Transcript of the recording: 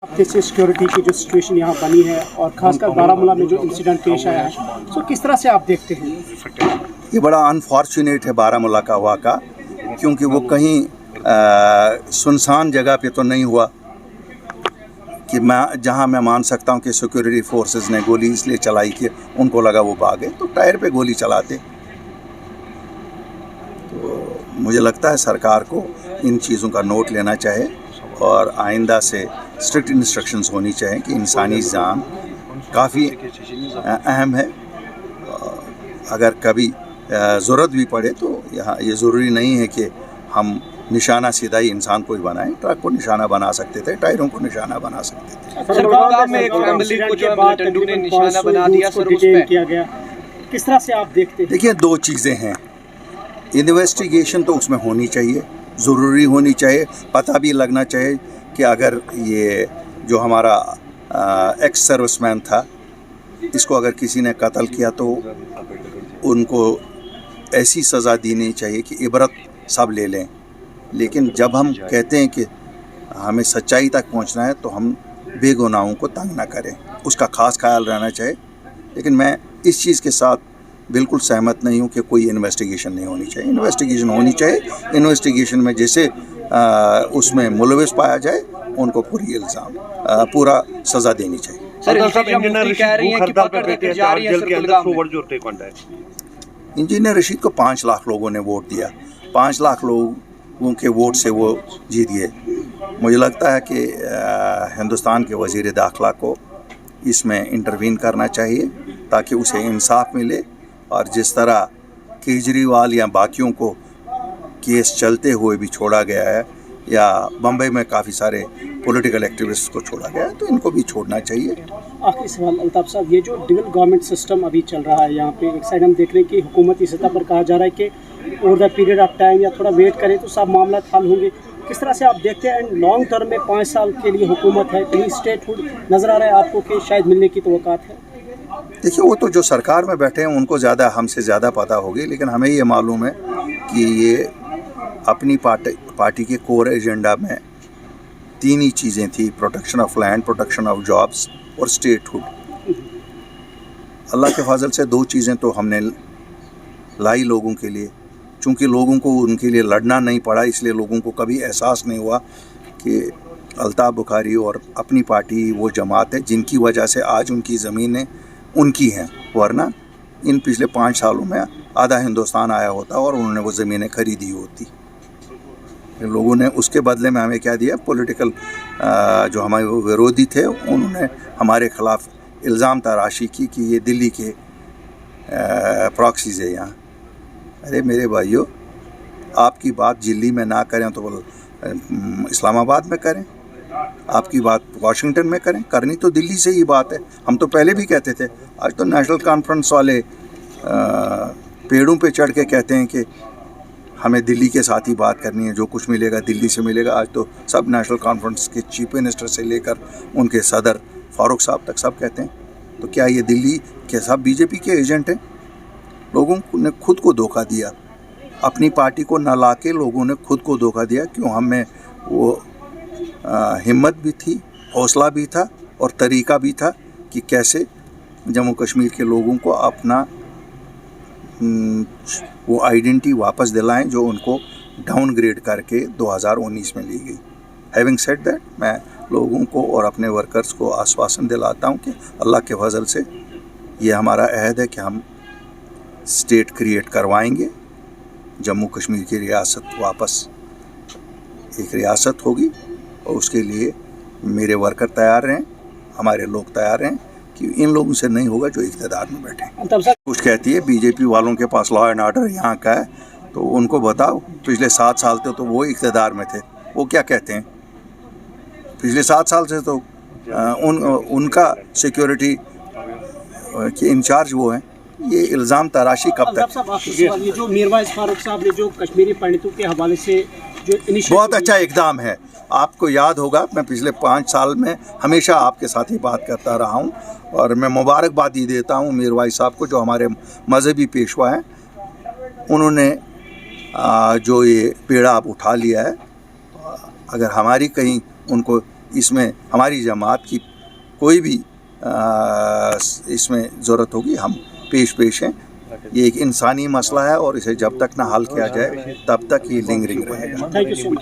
हफ्ते से सिक्योरिटी की जो सिचुएशन यहाँ बनी है और खासकर बारामूला में जो इंसिडेंट पेश आया है, तो किस तरह से आप देखते हैं? ये बड़ा अनफॉर्चुनेट है बारामूला का वाक़ा, क्योंकि वो कहीं सुनसान जगह पे तो नहीं हुआ कि जहाँ मैं मान सकता हूँ कि सिक्योरिटी फोर्सेस ने गोली इसलिए चलाई कि उनको लगा वो भागे तो टायर पे गोली चलाते। तो मुझे लगता है सरकार को इन चीज़ों का नोट लेना चाहिए और आइंदा से स्ट्रिक्ट इंस्ट्रक्शंस होनी चाहिए कि इंसानी जान काफ़ी अहम है। अगर कभी ज़रूरत भी पड़े तो यहाँ ये ज़रूरी नहीं है कि हम निशाना सीधा ही इंसान को ही बनाएं। ट्रक को निशाना बना सकते थे, टायरों को निशाना बना सकते थे। सरकार में एक फैमिली को जो टंडू ने निशाना बना दिया सर, उस पे किया गया, किस तरह से आप देखते हैं? देखिए, दो चीज़ें हैं। इन्वेस्टिगेशन तो उसमें होनी चाहिए, ज़रूरी होनी चाहिए। पता भी लगना चाहिए कि अगर ये जो हमारा एक्स सर्विसमैन था, इसको अगर किसी ने कत्ल किया तो उनको ऐसी सज़ा देनी चाहिए कि इबरत सब ले लें। लेकिन जब हम कहते हैं कि हमें सच्चाई तक पहुंचना है तो हम बेगुनाहों को तंग ना करें, उसका ख़ास ख्याल रहना चाहिए। लेकिन मैं इस चीज़ के साथ बिल्कुल सहमत नहीं हूं कि कोई इन्वेस्टिगेशन नहीं होनी चाहिए। इन्वेस्टिगेशन होनी चाहिए। इन्वेस्टिगेशन में जैसे उसमें मुलविस पाया जाए उनको पूरा सज़ा देनी चाहिए। इंजीनियर रशीद को 5 लाख लोगों ने वोट दिया, 5 लाख लोगों के वोट से वो जीत गए। मुझे लगता है कि हिंदुस्तान के वज़ीर दाखिला को इसमें इंटरवीन करना चाहिए ताकि उसे इंसाफ मिले। और जिस तरह केजरीवाल या बाकियों को केस चलते हुए भी छोड़ा गया है, या बम्बई में काफ़ी सारे पॉलिटिकल एक्टिविस्ट को छोड़ा गया है, तो इनको भी छोड़ना चाहिए। आखिरी सवाल अल्ताफ साहब, ये जो डबल गवर्नमेंट सिस्टम अभी चल रहा है यहाँ पे, एक साइड हम देख रहे हैं कि हुकूमती सतह पर कहा जा रहा है कि over the period of time या थोड़ा वेट करें तो सब मामला हल होंगे। किस तरह से आप देखते हैं? एंड लॉन्ग टर्म में 5 साल के लिए हुकूमत है, कहीं स्टेटहुड नज़र आ रहा है आपको कि शायद मिलने की तवक्कात है? देखिए, वो तो जो सरकार में बैठे हैं उनको हमसे ज़्यादा पता होगी, लेकिन हमें ये मालूम है कि ये अपनी पार्टी के कोर एजेंडा में 3 ही चीज़ें थी: protection of land, protection of jobs और स्टेटहुड। अल्लाह के फजल से 2 चीज़ें तो हमने लाई लोगों के लिए। चूँकि लोगों को उनके लिए लड़ना नहीं पड़ा, इसलिए लोगों को कभी एहसास नहीं हुआ कि अल्ताफ़ बुखारी और अपनी पार्टी वो जमात है जिनकी वजह से आज उनकी ज़मीनें उनकी हैं। वरना इन पिछले 5 सालों में आधा हिंदुस्तान आया होता और उन्होंने वो ज़मीनें खरीदी होती। लोगों ने उसके बदले में हमें क्या दिया? पॉलिटिकल जो हमारे विरोधी थे उन्होंने हमारे ख़िलाफ़ इल्ज़ाम तराशी की कि ये दिल्ली के प्रॉक्सीज़ है यहाँ। अरे मेरे भाइयों, आपकी बात दिल्ली में ना करें तो इस्लामाबाद में करें, आपकी बात वाशिंगटन में करें। करनी तो दिल्ली से ही बात है। हम तो पहले भी कहते थे, आज तो नेशनल कॉन्फ्रेंस वाले पेड़ों पे चढ़ के कहते हैं कि हमें दिल्ली के साथ ही बात करनी है, जो कुछ मिलेगा दिल्ली से मिलेगा। आज तो सब नेशनल कॉन्फ्रेंस के चीफ मिनिस्टर से लेकर उनके सदर फारूक साहब तक सब कहते हैं। तो क्या ये दिल्ली के सब बीजेपी के एजेंट हैं? लोगों ने खुद को धोखा दिया, अपनी पार्टी को न ला के लोगों ने खुद को धोखा दिया। क्यों? हमें वो हिम्मत भी थी, हौसला भी था और तरीका भी था कि कैसे जम्मू कश्मीर के लोगों को अपना वो आइडेंटिटी वापस दिलाएं जो उनको डाउनग्रेड करके 2019 में ली गई। हैविंग सेड दैट, मैं लोगों को और अपने वर्कर्स को आश्वासन दिलाता हूं कि अल्लाह के फजल से ये हमारा अहद है कि हम स्टेट क्रिएट करवाएंगे। जम्मू कश्मीर की रियासत वापस एक रियासत होगी और उसके लिए मेरे वर्कर तैयार हैं, हमारे लोग तैयार हैं कि इन लोगों से नहीं होगा जो इक़्तिदार में बैठे। कुछ कहती है बीजेपी वालों के पास लॉ एंड ऑर्डर यहाँ का है, तो उनको बताओ पिछले 7 साल से तो वो इक़्तिदार में थे, वो क्या कहते हैं? पिछले 7 साल से तो उनका सिक्योरिटी के इंचार्ज वो हैं। ये इल्ज़ाम तराशी कब तक? ये जो मीरवाइज फारूक साहब ने जो कश्मीरी पंडितों के हवाले से जो बहुत अच्छा इकदाम है। आपको याद होगा, मैं पिछले 5 साल में हमेशा आपके साथ ही बात करता रहा हूँ और मैं मुबारकबाद ही देता हूँ मीरवाइज साहब को, जो हमारे मजहबी पेशवा हैं। उन्होंने जो ये पेड़ा आप उठा लिया है, अगर हमारी कहीं उनको اس میں ہماری جماعت کی کوئی بھی اس میں ضرورت ہوگی ہم پیش ہیں. یہ ایک انسانی مسئلہ ہے اور اسے جب تک نہ حل کیا جائے تب تک یہ لنگرنگ رہے گا. Thank you so much.